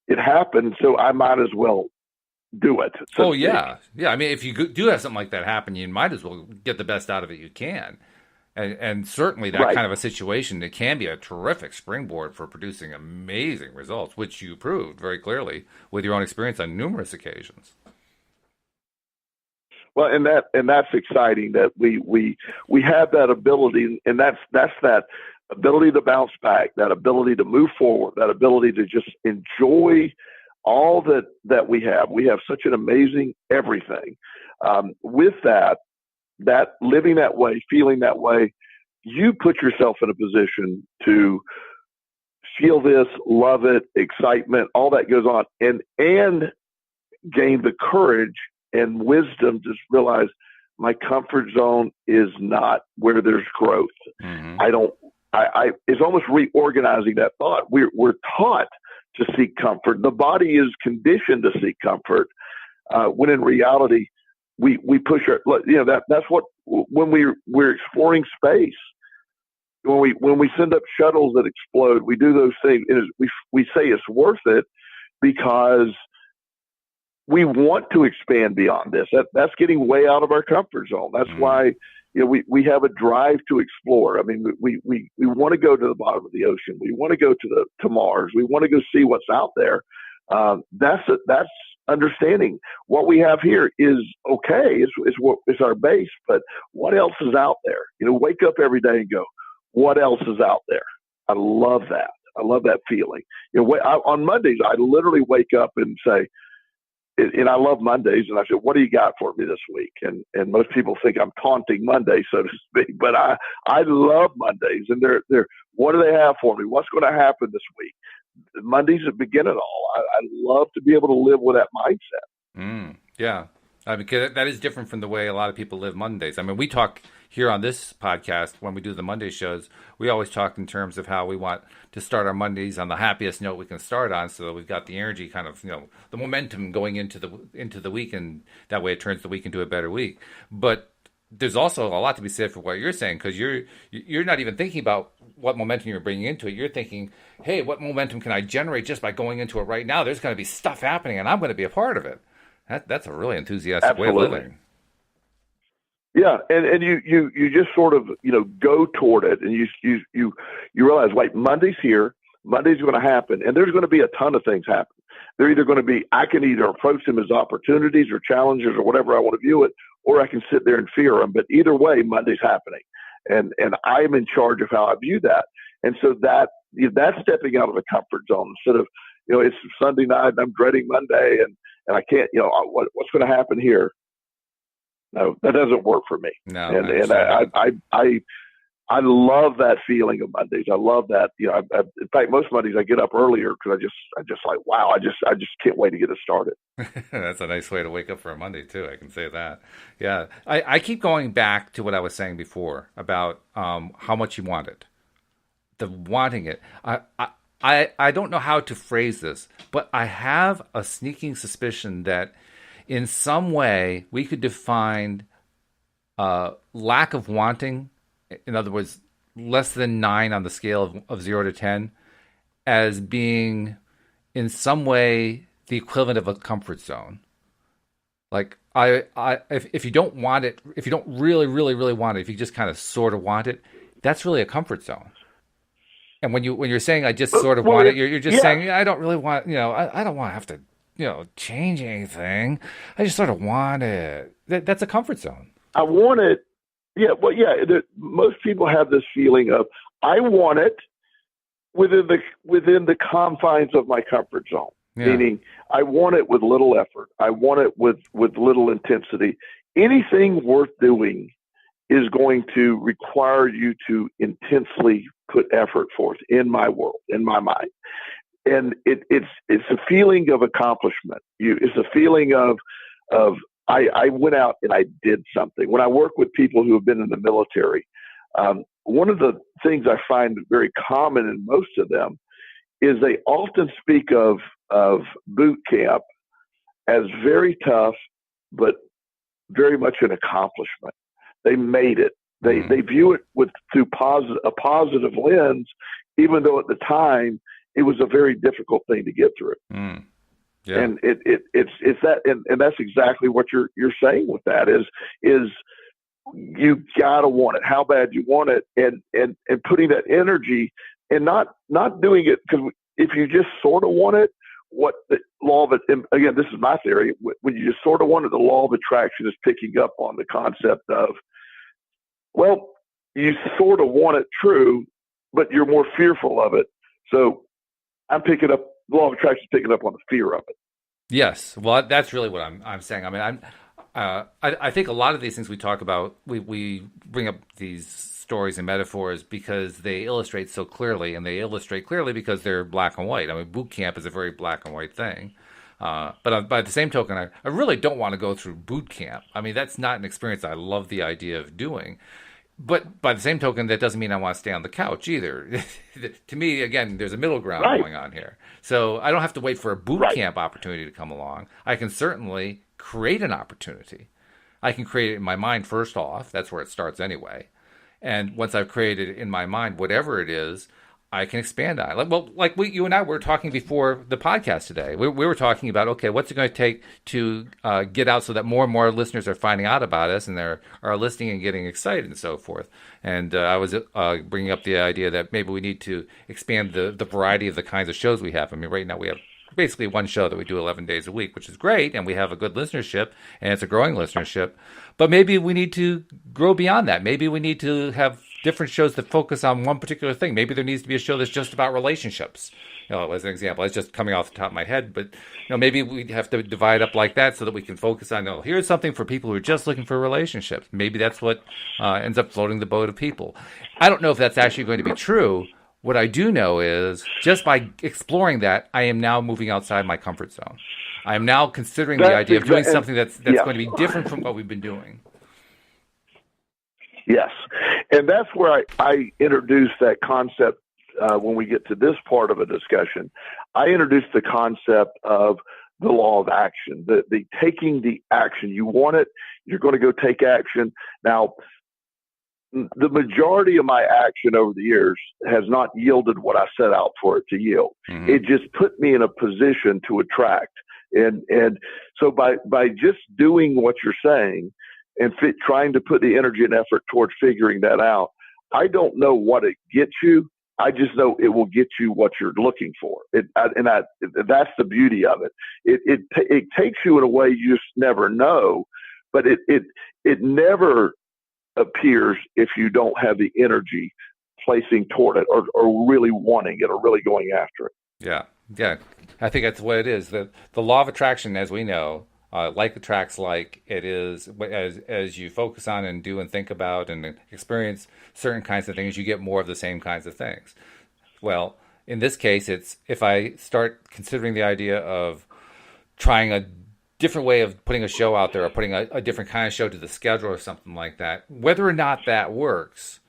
it happens, so I might as well do it. So yeah. I mean, if you do have something like that happen, you might as well get the best out of it you can. And certainly that kind of a situation, it can be a terrific springboard for producing amazing results, which you proved very clearly with your own experience on numerous occasions. Well, and that's exciting that we have that ability, and that's that ability to bounce back, that ability to move forward, that ability to just enjoy all that we have. We have such an amazing everything. With that living that way, feeling that way, you put yourself in a position to feel this, love it, excitement, all that goes on, and gain the courage and wisdom to realize my comfort zone is not where there's growth. Mm-hmm. It's almost reorganizing that thought. We're taught to seek comfort. The body is conditioned to seek comfort, when in reality, we push that's what, when we're exploring space, when we send up shuttles that explode, we do those things. We say it's worth it because we want to expand beyond this. That's getting way out of our comfort zone. That's why we have a drive to explore. I mean, we want to go to the bottom of the ocean. We want to go to Mars. We want to go see what's out there. That's understanding what we have here is okay. It's our base, but what else is out there? Wake up every day and go, what else is out there? I love that. I love that feeling. On Mondays, I literally wake up and say, and I love Mondays, and I said, what do you got for me this week? And most people think I'm taunting Monday, so to speak, but I love Mondays, and they're what do they have for me? What's going to happen this week? Mondays that begin it all. I love to be able to live with that mindset. Yeah. Because that is different from the way a lot of people live Mondays. I mean, we talk here on this podcast when we do the Monday shows. We always talk in terms of how we want to start our Mondays on the happiest note we can start on, so that we've got the energy, kind of, the momentum going into the week, and that way it turns the week into a better week. But there's also a lot to be said for what you're saying, because you're not even thinking about what momentum you're bringing into it. You're thinking, hey, what momentum can I generate just by going into it right now? There's going to be stuff happening, and I'm going to be a part of it. That's a really enthusiastic Absolutely. way of living. Yeah, and you just sort of go toward it, and you realize, wait, Monday's here, Monday's going to happen, and there's going to be a ton of things happen. They're either going to be, I can either approach them as opportunities or challenges or whatever I want to view it, or I can sit there and fear them. But either way, Monday's happening, and I'm in charge of how I view that. And so that's stepping out of the comfort zone instead of it's Sunday night and I'm dreading Monday and I can't, what's going to happen here? No, that doesn't work for me. No, and I love that feeling of Mondays. I love that. In fact, most Mondays I get up earlier because I just like, wow, I just can't wait to get it started. That's a nice way to wake up for a Monday too. I can say that. Yeah, I keep going back to what I was saying before about how much you want it, the wanting it. I don't know how to phrase this, but I have a sneaking suspicion that in some way we could define lack of wanting, in other words, less than 9 on the scale of 0 to 10, as being in some way the equivalent of a comfort zone. Like if you don't want it, if you don't really, really, really want it, if you just kind of sort of want it, that's really a comfort zone. And when you're saying I just sort of want it, you're just saying I don't really want, I don't want to have to, change anything. I just sort of want it. That's a comfort zone. I want it. Yeah. Well, yeah. Most people have this feeling of I want it within the confines of my comfort zone. Yeah. Meaning I want it with little effort. I want it with little intensity. Anything worth doing is going to require you to intensely put effort forth in my world, in my mind. And it's a feeling of accomplishment. It's a feeling of I went out and I did something. When I work with people who have been in the military, one of the things I find very common in most of them is they often speak of boot camp as very tough, but very much an accomplishment. They made it. They view it through a positive lens, even though at the time it was a very difficult thing to get through. Yeah. And it's that, and that's exactly what you're saying with that is you gotta want it, how bad you want it, and putting that energy and not doing it because if you just sort of want it, what the law of it, again, this is my theory, when you just sort of want it, the law of attraction is picking up on the concept of, well, you sort of want it true, but you're more fearful of it. So I'm picking up, the law of attraction is picking up on the fear of it. Yes. Well, that's really what I'm saying. I mean, I think a lot of these things we talk about, we bring up these stories and metaphors because they illustrate so clearly, and they illustrate clearly because they're black and white. I mean, boot camp is a very black and white thing. But by the same token, I really don't want to go through boot camp. I mean, that's not an experience I love the idea of doing. But by the same token, that doesn't mean I want to stay on the couch either. To me, again, there's a middle ground Right. going on here. So I don't have to wait for a boot Right. camp opportunity to come along. I can certainly create an opportunity. I can create it in my mind first off. That's where it starts anyway. And once I've created it in my mind, whatever it is, I can expand on it. Like you and I were talking before the podcast today. We were talking about, okay, what's it going to take to get out so that more and more listeners are finding out about us and are listening and getting excited and so forth. And I was bringing up the idea that maybe we need to expand the variety of the kinds of shows we have. I mean, right now we have basically one show that we do 11 days a week, which is great, and we have a good listenership, and it's a growing listenership. But maybe we need to grow beyond that. Maybe we need to have different shows that focus on one particular thing. Maybe there needs to be a show that's just about relationships. As an example, it's just coming off the top of my head, but maybe we have to divide up like that so that we can focus on, here's something for people who are just looking for relationships. Maybe that's what ends up floating the boat of people. I don't know if that's actually going to be true. What I do know is just by exploring that, I am now moving outside my comfort zone. I am now considering the idea of doing something that's going to be different from what we've been doing. Yes. And that's where I introduced that concept when we get to this part of a discussion. I introduced the concept of the law of action, the taking the action. You want it, you're going to go take action. Now, the majority of my action over the years has not yielded what I set out for it to yield. Mm-hmm. It just put me in a position to attract. And so by just doing what you're saying and trying to put the energy and effort towards figuring that out, I don't know what it gets you. I just know it will get you what you're looking for. That's the beauty of it. It takes you in a way you just never know, but it never appears if you don't have the energy placing toward it or really wanting it or really going after it. Yeah. I think that's what it is. The law of attraction, as we know, like attracts like. It is as you focus on and do and think about and experience certain kinds of things, you get more of the same kinds of things. Well, in this case, it's if I start considering the idea of trying a different way of putting a show out there or putting a different kind of show to the schedule or something like that, whether or not that works,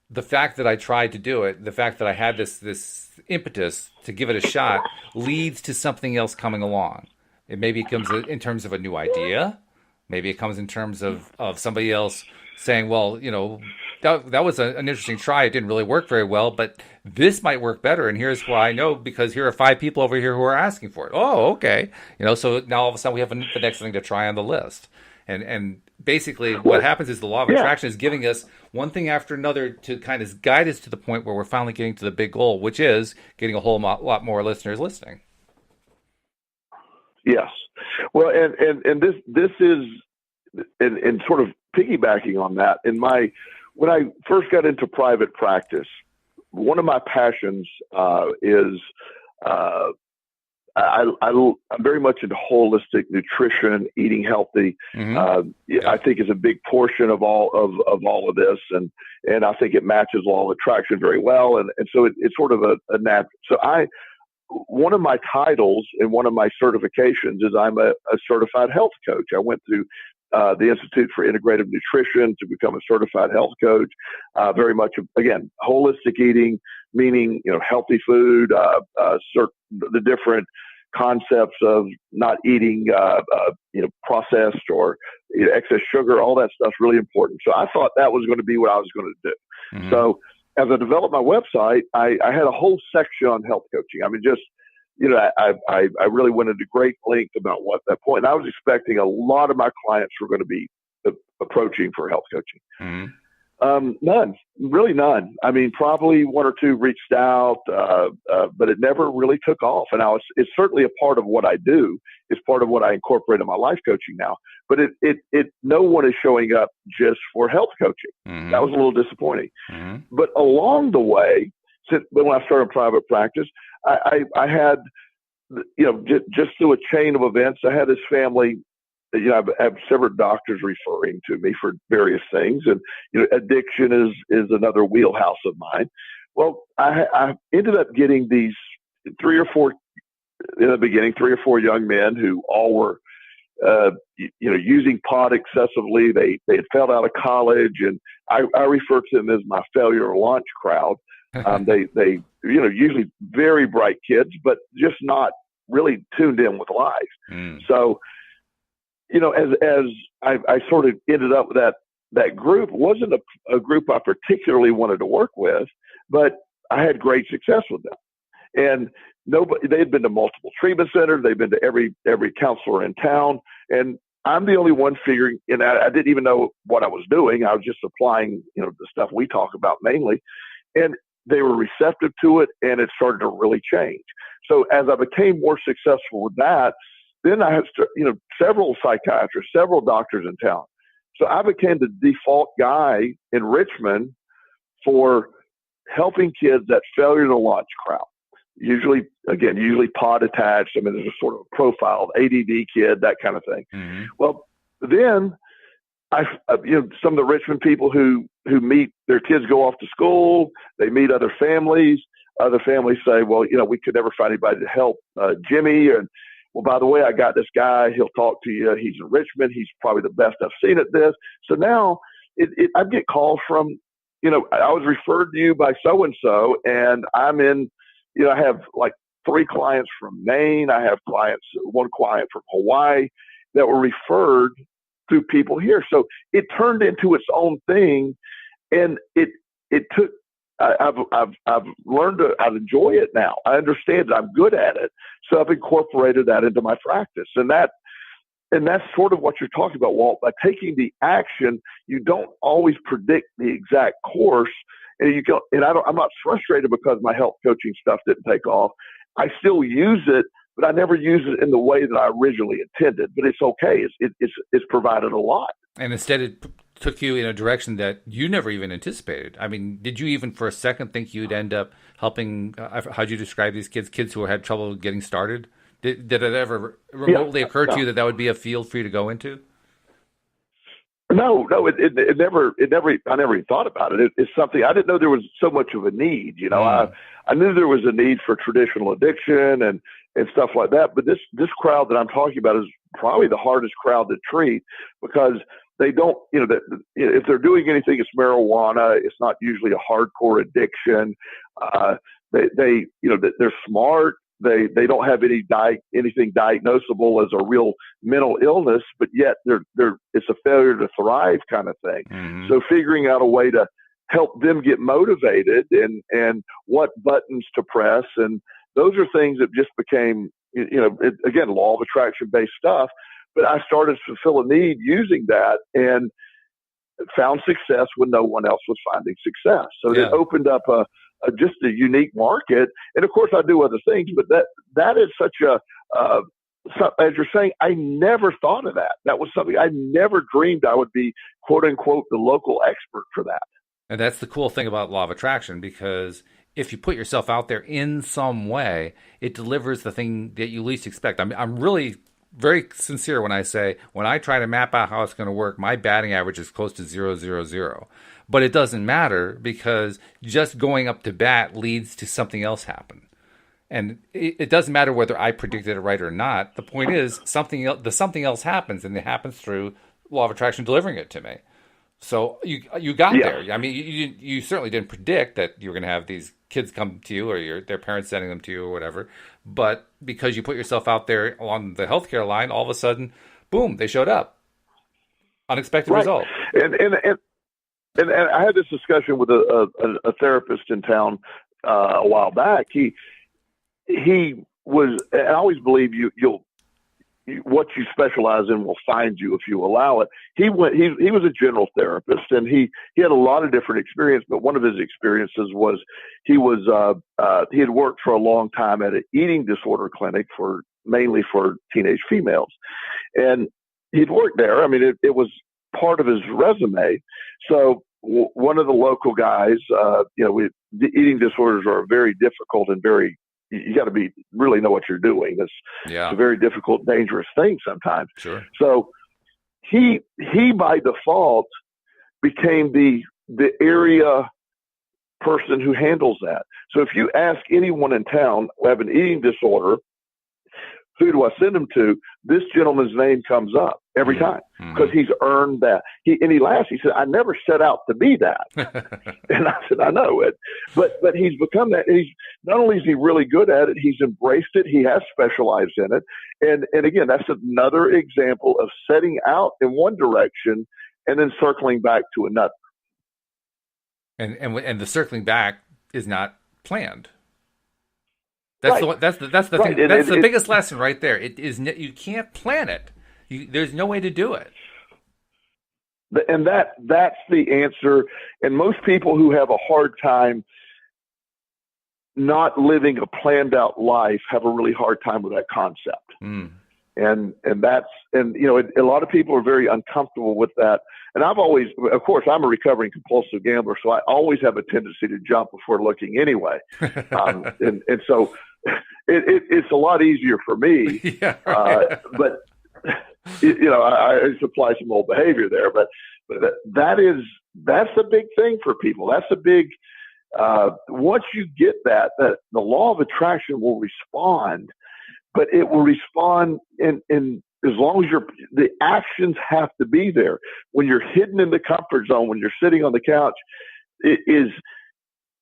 the fact that I tried to do it, the fact that I had this impetus to give it a shot leads to something else coming along. Maybe it comes in terms of a new idea. Maybe it comes in terms of somebody else saying, well, that was an interesting try. It didn't really work very well, but this might work better. And here's why I know, because here are 5 people over here who are asking for it. Oh, okay. So now all of a sudden we have the next thing to try on the list. And basically what happens is the law of attraction is giving us one thing after another to kind of guide us to the point where we're finally getting to the big goal, which is getting a whole lot more listeners listening. Yes. Well, and this is, and sort of piggybacking on that, when I first got into private practice, one of my passions is I'm very much into holistic nutrition, eating healthy. Mm-hmm. I think is a big portion of all of this, and I think it matches law of attraction very well, and so it's sort of a natural. So one of my titles and one of my certifications is I'm a certified health coach. I went through the Institute for Integrative Nutrition to become a certified health coach. Very much, again, holistic eating, meaning, healthy food, the different concepts of not eating, processed or excess sugar, all that stuff's really important. So I thought that was going to be what I was going to do. Mm-hmm. So as I developed my website, I had a whole section on health coaching. I mean, just, I really went into great length about what that point. And I was expecting a lot of my clients were going to be approaching for health coaching. Mm-hmm. None, really none. I mean, probably 1 or 2 reached out, but it never really took off. And it's certainly a part of what I do. It's part of what I incorporate in my life coaching now. But no one is showing up just for health coaching. Mm-hmm. That was a little disappointing. Mm-hmm. But along the way, when I started private practice, I had, just through a chain of events, I had this family I have several doctors referring to me for various things, and addiction is another wheelhouse of mine. Well, I ended up getting these three or four in the beginning, three or four young men who all were using pot excessively. They had failed out of college, and I refer to them as my failure launch crowd. They usually very bright kids, but just not really tuned in with life. So, as I sort of ended up with that group, wasn't a group I particularly wanted to work with, but I had great success with them. And they had been to multiple treatment centers. They've been to every counselor in town. And I'm the only one figuring, and I didn't even know what I was doing. I was just applying, the stuff we talk about mainly. And they were receptive to it, and it started to really change. So as I became more successful with that, then I had, several psychiatrists, several doctors in town. So I became the default guy in Richmond for helping kids that failure to launch crowd. Usually pod attached. I mean, there's a sort of profile, ADD kid, that kind of thing. Mm-hmm. Well, then some of the Richmond people who meet their kids go off to school, they meet other families. Other families say, well, we could never find anybody to help Jimmy. And well, by the way, I got this guy. He'll talk to you. He's in Richmond. He's probably the best I've seen at this. So now I get calls from, I was referred to you by so-and-so, and I'm in, I have like 3 clients from Maine. I have one client from Hawaii that were referred through people here. So it turned into its own thing, and it took. I've learned to enjoy it now. I understand it. I'm good at it. So I've incorporated that into my practice, and that's sort of what you're talking about, Walt. By taking the action, you don't always predict the exact course. And I'm not frustrated because my health coaching stuff didn't take off. I still use it, but I never use it in the way that I originally intended. But it's okay. It's provided a lot. And instead, it took you in a direction that you never even anticipated. I mean, did you even for a second think you'd end up helping? How'd you describe these kids who had trouble getting started? Did it ever remotely occur to you that would be a field for you to go into? No, it never. I never even thought about it. It's something I didn't know there was so much of a need. I knew there was a need for traditional addiction and stuff like that. But this crowd that I'm talking about is probably the hardest crowd to treat because they don't. If they're doing anything, it's marijuana. It's not usually a hardcore addiction. They're smart. They don't have anything diagnosable as a real mental illness, but yet it's a failure to thrive kind of thing. Mm-hmm. So figuring out a way to help them get motivated and what buttons to press, and those are things that just became again law of attraction based stuff. But I started to fulfill a need using that and found success when no one else was finding success. So it opened up just a unique market. And of course I do other things, but that is such as you're saying, I never thought of that. That was something I never dreamed I would be, quote unquote, the local expert for that. And that's the cool thing about law of attraction, because if you put yourself out there in some way, it delivers the thing that you least expect. I'm really very sincere when I say, when I try to map out how it's going to work, my batting average is close to 0.000. But it doesn't matter because just going up to bat leads to something else happen. And it doesn't matter whether I predicted it right or not. The point is something else happens, and it happens through law of attraction delivering it to me. So you got there. I mean, you certainly didn't predict that you were going to have these kids come to you or their parents sending them to you or whatever. But because you put yourself out there on the healthcare line, all of a sudden, boom, they showed up. Unexpected result. And I had this discussion with a therapist in town a while back. He was. I always believe what you specialize in will find you if you allow it. He was a general therapist, and he had a lot of different experience. But one of his experiences was he had worked for a long time at an eating disorder clinic mainly for teenage females, and he'd worked there. I mean, it was part of his resume. So one of the local guys, the eating disorders are very difficult and you got to really know what you're doing. It's a very difficult, dangerous thing sometimes. Sure. So he by default became the area person who handles that. So if you ask anyone in town who have an eating disorder, who do I send them to? This gentleman's name comes up every time because he's earned that. He laughs. He said, "I never set out to be that." And I said, "I know it," but he's become that. And he's not only is he really good at it, he's embraced it. He has specialized in it. And again, that's another example of setting out in one direction and then circling back to another. And the circling back is not planned. That's right. That's the right. thing. That's the biggest lesson right there. It is you can't plan it. There's no way to do it. And that's the answer. And most people who have a hard time not living a planned out life have a really hard time with that concept. And a lot of people are very uncomfortable with that. And I've always, of course, I'm a recovering compulsive gambler, so I always have a tendency to jump before looking anyway. And so it's a lot easier for me. Yeah, right. But I supply some old behavior there. But that's a big thing for people. That's a big. Once you get that the law of attraction will respond. But it will respond in as long as the actions have to be there. When you're hidden in the comfort zone, when you're sitting on the couch,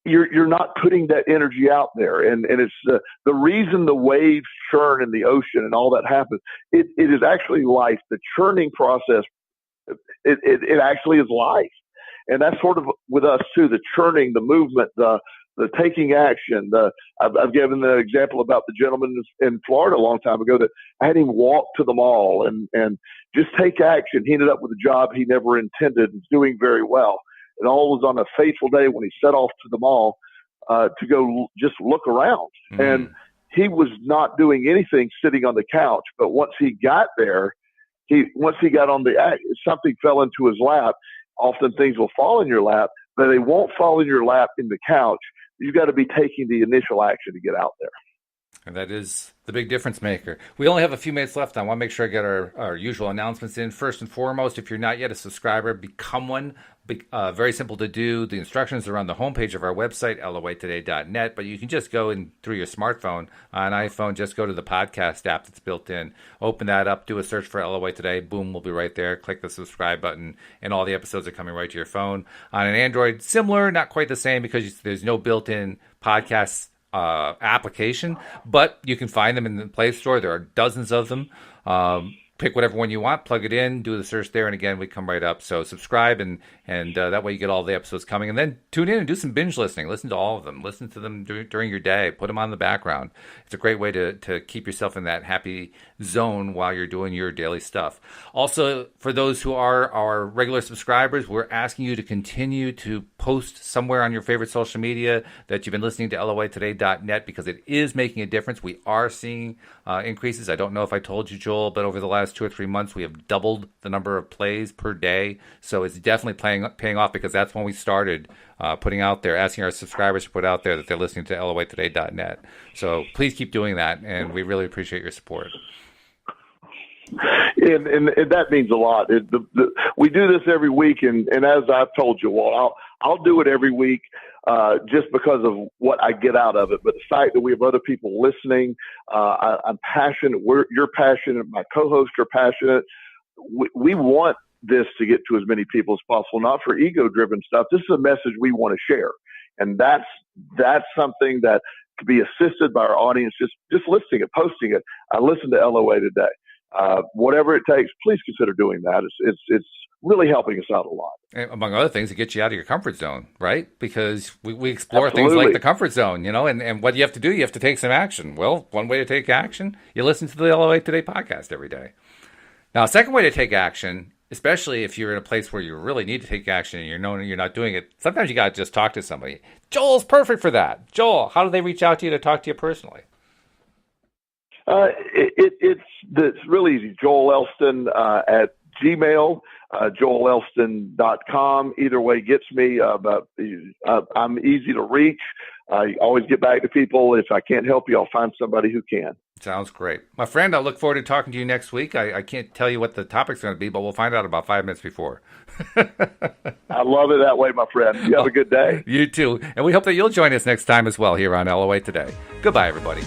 you're not putting that energy out there. And it's the reason the waves churn in the ocean and all that happens. It is actually life. The churning process, it actually is life. And that's sort of with us too, the churning, the movement, the taking action. I've given the example about the gentleman in Florida a long time ago that I had him walk to the mall and just take action. He ended up with a job he never intended and doing very well. And all was on a fateful day when he set off to the mall to go just look around. And he was not doing anything sitting on the couch. But once he got there, once he got on something fell into his lap. Often things will fall in your lap, but they won't fall in your lap in the couch. You've got to be taking the initial action to get out there. And that is the big difference maker. We only have a few minutes left. I want to make sure I get our usual announcements in. First and foremost, if you're not yet a subscriber, become one. Very simple to do. The instructions are on the homepage of our website, loatoday.net, but you can just go in through your smartphone. On iPhone, just go to the podcast app that's built in. Open that up, do a search for LOA Today. Boom, we'll be right there. Click the subscribe button, and all the episodes are coming right to your phone. On an Android, similar, not quite the same because there's no built-in podcast application, but you can find them in the Play Store. There are dozens of them. Pick whatever one you want, plug it in, do the search there, and again, we come right up. So subscribe, and that way you get all the episodes coming. And then tune in and do some binge listening. Listen to all of them. Listen to them during your day. Put them on the background. It's a great way to keep yourself in that happy zone while you're doing your daily stuff. Also, for those who are our regular subscribers, we're asking you to continue to post somewhere on your favorite social media that you've been listening to loatoday.net because it is making a difference. We are seeing increases. I don't know if I told you, Joel, but over the last 2 or 3 months, we have doubled the number of plays per day. So it's definitely paying off because that's when we started putting out there, asking our subscribers to put out there that they're listening to loatoday.net. So please keep doing that, and we really appreciate your support. And that means a lot. We do this every week, and as I've told you, well, I'll do it every week just because of what I get out of it. But the fact that we have other people listening, I'm passionate. You're passionate. My co-hosts are passionate. We want this to get to as many people as possible, not for ego-driven stuff. This is a message we want to share, and that's something that could be assisted by our audience just listening it, posting it. I listened to LOA today. Whatever it takes, please consider doing that. It's really helping us out a lot. And among other things, it gets you out of your comfort zone, right? Because we explore Absolutely. things like the comfort zone, and what you have to do, you have to take some action. Well, one way to take action, you listen to the LOA Today podcast every day. Now, a second way to take action, especially if you're in a place where you really need to take action and you're not doing it, sometimes you got to just talk to somebody. Joel's perfect for that. Joel, how do they reach out to you to talk to you personally? It's really easy. Joel Elston at Gmail, joelelston.com. Either way gets me. I'm easy to reach. I always get back to people. If I can't help you, I'll find somebody who can. Sounds great. My friend, I look forward to talking to you next week. I can't tell you what the topic's going to be, but we'll find out about 5 minutes before. I love it that way, my friend. You have a good day. You too. And we hope that you'll join us next time as well here on LOA Today. Goodbye, everybody.